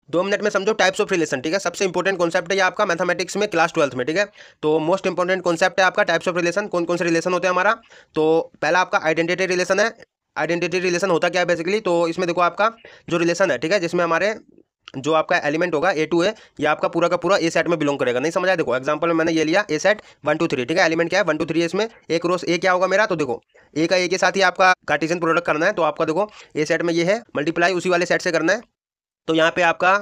2 minute में समझो types of relation, ठीक है। सबसे इंपॉर्टेंट कॉन्सेप्ट है ये आपका मैथमेटिक्स में क्लास 12th में, ठीक है। तो मोस्ट इंपॉर्टेंट कॉन्सेप्ट है आपका टाइप्स ऑफ रिलेशन। कौन कौन से रिलेशन होते हैं हमारा, तो पहला आपका आइडेंटिटी रिलेशन है। आइडेंटिटी रिलेशन होता क्या है बेसिकली, तो इसमें देखो आपका जो रिलेशन है, ठीक है, जिसमें हमारे जो आपका एलिमेंट होगा A2 है, ये आपका पूरा का पूरा ए सेट में बिलोंग करेगा। नहीं समझ आया, देखो एग्जांपल में मैंने ये लिया ए सेट 1 2 3, ठीक है। एलिमेंट क्या है 1 2 3 है इसमें। एक रोज ए क्या होगा मेरा, तो देखो ए का ए के साथ ही आपका कार्टेशियन प्रोडक्ट करना है। तो आपका देखो ए सेट में ये है, मल्टीप्लाई उसी वाले सेट से करना है। तो यहाँ पे आपका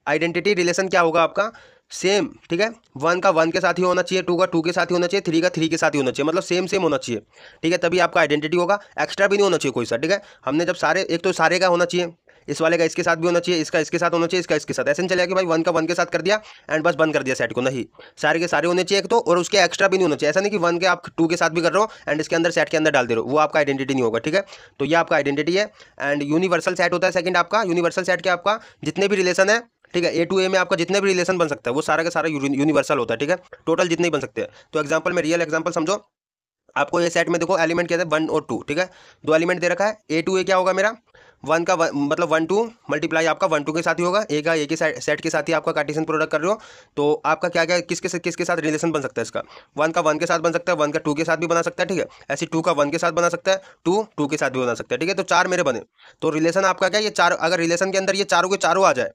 आइडेंटिटी रिलेशन क्या होगा आपका, सेम, ठीक है। 1 का 1 के साथ ही होना चाहिए, 2 का 2 के साथ ही होना चाहिए, 3 का 3 के साथ ही होना चाहिए, मतलब सेम सेम होना चाहिए, ठीक है। तभी आपका आइडेंटिटी होगा। एक्स्ट्रा भी नहीं होना चाहिए कोई सा, ठीक है। हमने जब सारे, एक तो सारे का होना चाहिए, इस वाले का इसके साथ भी होना चाहिए, इसका इसके साथ होना चाहिए, इसका इसके साथ। ऐसे नहीं चलेगा कि भाई 1 का 1 के साथ कर दिया एंड बस बंद कर दिया सेट को, नहीं। सारे के सारे होने चाहिए एक तो, और उसके एक्स्ट्रा भी नहीं होना चाहिए। ऐसा नहीं कि 1 के आप 2 के साथ भी कर रहे हो एंड इसके अंदर सेट के अंदर डाल दे रहे हो, वो आपका आइडेंटिटी नहीं होगा, ठीक है। तो ये आपका आइडेंटिटी है। एंड यूनिवर्सल सेट होता है सेकंड आपका। यूनिवर्सल सेट के आपका जितने भी रिलेशन है, ठीक है, A to A में आपका जितने भी रिलेशन बन सकता है वो सारा का सारा यूनिवर्सल होता है, ठीक है। टोटल जितने ही बन सकते हैं। तो एग्जांपल में रियल एग्जांपल समझो, आपको ये सेट में देखो एलिमेंट क्या है 1 और 2, ठीक है। दो एलिमेंट दे रखा है। A to A क्या होगा मेरा, 1 का 1 मतलब 1 2 मल्टीप्लाई आपका 1 2 के साथ ही होगा। ए का ए के सेट के साथ ही आपका कार्टेशियन प्रोडक्ट कर रहे हो। तो आपका क्या क्या किसके साथ रिलेशन बन सकता है इसका, 1 का 1 के साथ बन सकता है, 1 का 2 के साथ भी बना सकता है, ठीक है। ऐसे 2 का 1 के साथ बना सकता है, 2 2 के साथ भी बना सकता है, ठीक है। तो 4 मेरे बने। तो रिलेशन आपका क्या, ये 4, अगर रिलेशन के अंदर ये चारों के चारों आ जाए,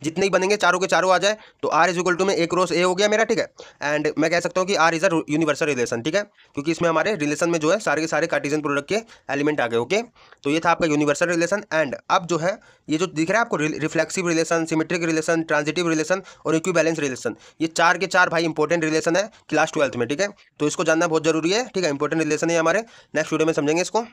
जितने ही बनेंगे चारों के चारों आ जाए, तो R इज इक्वल टू में एक क्रॉस ए हो गया मेरा, ठीक है। एंड मैं कह सकता हूँ कि R is a universal relation, ठीक है, क्योंकि इसमें हमारे रिलेशन में जो है सारे के सारे कार्टेशियन प्रोडक्ट के एलिमेंट आ गए, ओके। तो ये था आपका यूनिवर्सल रिलेशन। एंड अब जो है ये जो दिख रहा है आपको, reflexive relation, symmetric relation, transitive relation और इक्विवेलेंस रिलेशन, ये चार के चार भाई इंपॉर्टेंट रिलेशन है क्लास 12th में, ठीक है। तो इसको जानना बहुत जरूरी है, ठीक है। इंपॉर्टेंट रिलेशन है हमारे। नेक्स्ट वीडियो में समझेंगे इसको।